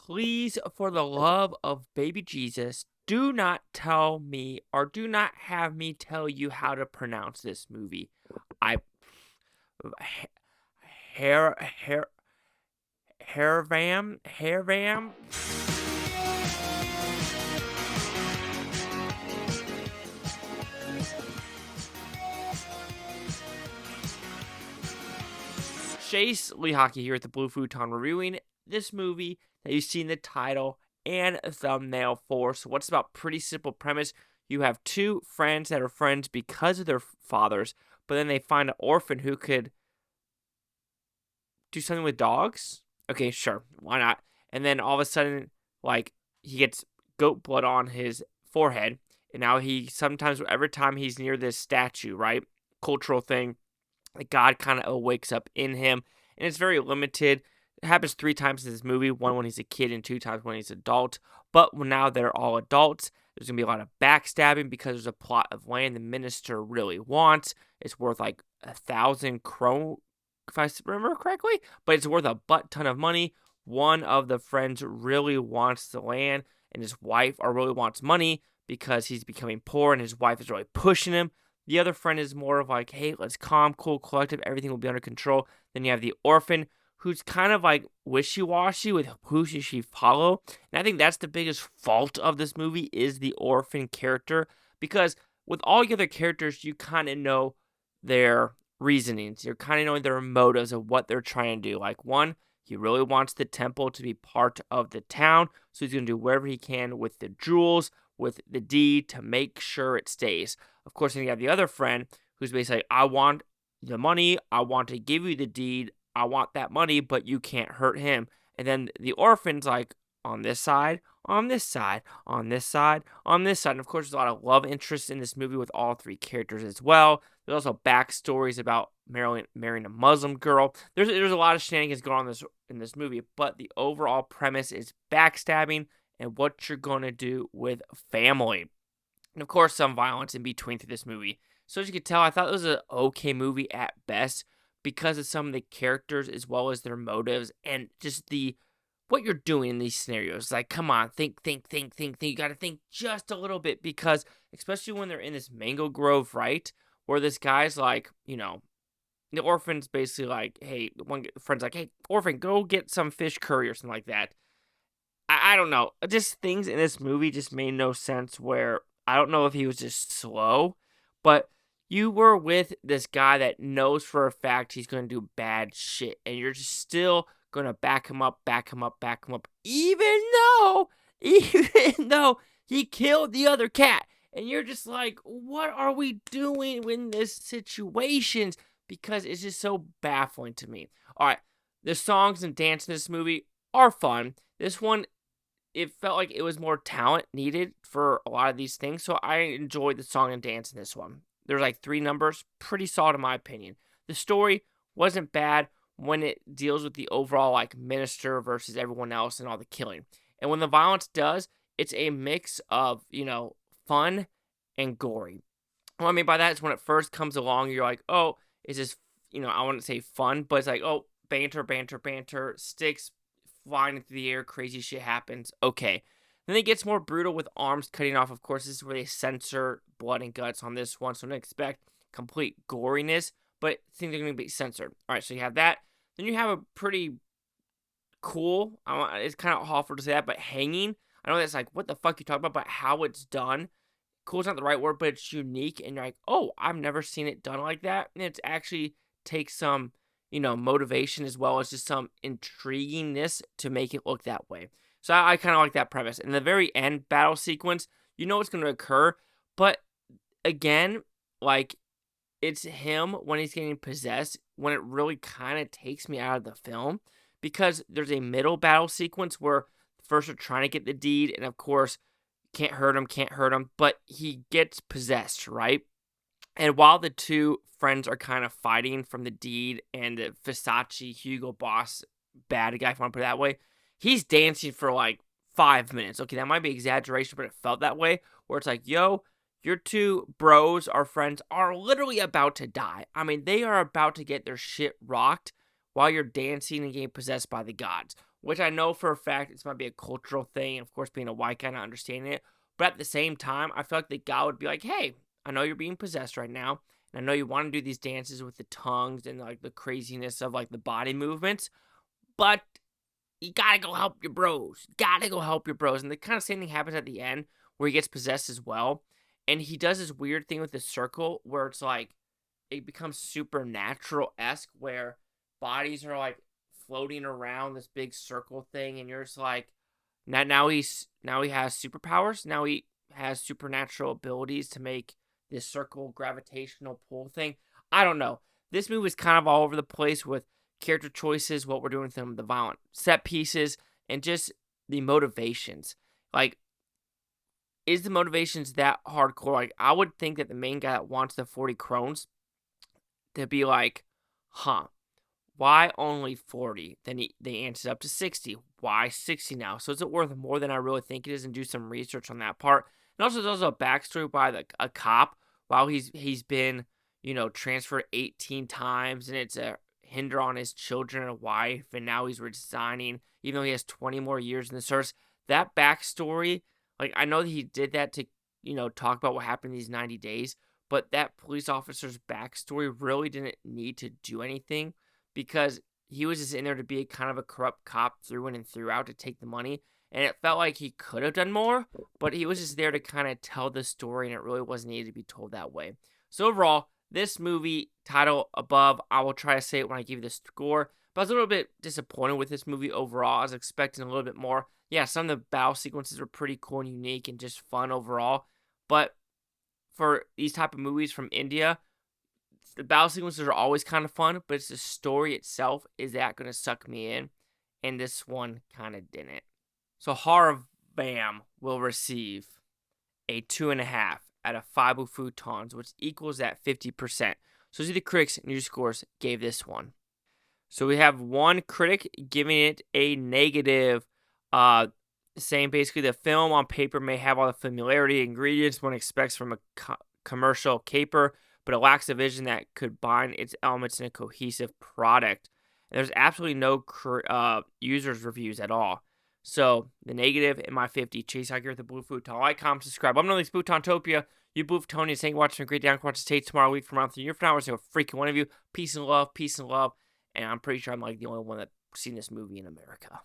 please, for the love of baby Jesus, do not tell me or do not have me tell you how to pronounce this movie. I hair hair Hairvam. Chase Lee Hockey here at the Blue Futon reviewing this movie that you see in the title and thumbnail for. So what's about pretty simple premise. You have two friends that are friends because of their fathers, but then they find an orphan who could do something with dogs. Okay, sure, why not? And then all of a sudden, like, he gets goat blood on his forehead, and now he sometimes, every time he's near this statue, right, cultural thing, God kind of wakes up in him, and it's very limited. It happens 3 times in this movie, one when he's a kid and 2 times when he's an adult. But now they're all adults, there's going to be a lot of backstabbing because there's a plot of land the minister really wants. It's worth like 1,000 krone, if I remember correctly, but it's worth a butt ton of money. One of the friends really wants the land, and his wife really wants money because he's becoming poor, and his wife is really pushing him. The other friend is more of like, hey, let's calm, cool, collective, everything will be under control. Then you have the orphan, who's kind of like wishy-washy with who should she follow. And I think that's the biggest fault of this movie is the orphan character. Because with all the other characters, you kind of know their reasonings. You're kind of knowing their motives of what they're trying to do. Like one, he really wants the temple to be part of the town. So he's going to do whatever he can with the jewels, with the deed to make sure it stays. Of course, then you have the other friend who's basically like, I want the money, I want to give you the deed, I want that money, but you can't hurt him. And then the orphan's like, on this side, on this side, on this side, on this side. And of course, there's a lot of love interest in this movie with all 3 characters as well. There's also backstories about marrying a Muslim girl. There's a lot of shenanigans going on in this movie, but the overall premise is backstabbing and what you're going to do with family. And of course, some violence in between through this movie. So as you can tell, I thought it was an okay movie at best because of some of the characters as well as their motives and just what you're doing in these scenarios. Like, come on, think. You got to think just a little bit because especially when they're in this mango grove, right, where this guy's like, the orphan's basically like, hey, one friend's like, hey, orphan, go get some fish curry or something like that. I don't know. Just things in this movie just made no sense where I don't know if he was just slow, but you were with this guy that knows for a fact he's going to do bad shit, and you're just still going to back him up, even though he killed the other cat. And you're just like, what are we doing in this situation? Because it's just so baffling to me. All right, the songs and dance in this movie are fun. This one, it felt like it was more talent needed for a lot of these things. So I enjoyed the song and dance in this one. There's like 3 numbers, pretty solid in my opinion. The story wasn't bad when it deals with the overall like minister versus everyone else and all the killing. And when the violence does, it's a mix of, fun and gory. What I mean by that is when it first comes along, you're like, oh, is this, I wouldn't say fun, but it's like, oh, banter, sticks flying into the air, crazy shit happens. Okay. Then it gets more brutal with arms cutting off. Of course, this is where they censor blood and guts on this one, so don't expect complete goriness, but I think they're going to be censored. All right, so you have that. Then you have a pretty cool, it's kind of awful to say that, but hanging. I know that's like, what the fuck you talking about, but how it's done. Cool is not the right word, but it's unique, and you're like, oh, I've never seen it done like that. And it actually takes some, motivation as well as just some intriguingness to make it look that way. So I kind of like that premise. In the very end battle sequence, you know what's going to occur, but again, like, it's him when he's getting possessed when it really kind of takes me out of the film because there's a middle battle sequence where first they're trying to get the deed, and of course, can't hurt him, but he gets possessed, right? And while the 2 friends are kind of fighting from the deed and the Versace Hugo Boss bad guy, if I want to put it that way, he's dancing for like 5 minutes. Okay, that might be exaggeration, but it felt that way, where it's like, yo, your 2 bros, our friends, are literally about to die. I mean, they are about to get their shit rocked while you're dancing and getting possessed by the gods. which I know for a fact this might be a cultural thing, of course, being a white guy not understanding it. But at the same time, I feel like the guy would be like, hey, I know you're being possessed right now, and I know you want to do these dances with the tongues and like the craziness of like the body movements, but you gotta go help your bros. Gotta go help your bros. And the kind of same thing happens at the end where he gets possessed as well. And he does this weird thing with the circle where it's like it becomes supernatural-esque where bodies are like floating around this big circle thing, and you're just like, now he has superpowers. Now he has supernatural abilities to make this circle gravitational pull thing. I don't know. This movie is kind of all over the place with character choices, what we're doing with them, the violent set pieces, and just the motivations. Like, is the motivations that hardcore? Like, I would think that the main guy that wants the 40 crones to be like, why only 40? Then they answered up to 60. Why 60 now? So is it worth more than I really think it is? And do some research on that part. And also, there's also a backstory by a cop while he's been, transferred 18 times, and it's a hinder on his children and wife, and now he's resigning, even though he has 20 more years in the service. That backstory, like, I know that he did that to, talk about what happened in these 90 days, but that police officer's backstory really didn't need to do anything because he was just in there to be kind of a corrupt cop through and throughout to take the money. And it felt like he could have done more, but he was just there to kind of tell the story, and it really wasn't needed to be told that way. So overall, this movie, title above, I will try to say it when I give you the score, but I was a little bit disappointed with this movie overall. I was expecting a little bit more. Yeah, some of the battle sequences were pretty cool and unique and just fun overall, but for these type of movies from India, the battle sequences are always kind of fun, but it's the story itself, is that going to suck me in? And this one kind of didn't. So Bhairavam will receive a 2.5 out of 5 Futons, which equals that 50%. So the critics' news scores gave this one. So we have one critic giving it a negative, saying basically the film on paper may have all the familiarity ingredients one expects from a commercial caper, but it lacks a vision that could bind its elements in a cohesive product. And there's absolutely no users' reviews at all. So, the negative in my 50. Chase out here with the Blue Futon. Like, comment, subscribe. I'm Anandhi, Futontopia. You Blue Futonians, thank you for watching. Great down. Watch the States tomorrow week from around 3 years from now. We're going to freaking one of you. Peace and love. Peace and love. And I'm pretty sure I'm like the only one that's seen this movie in America.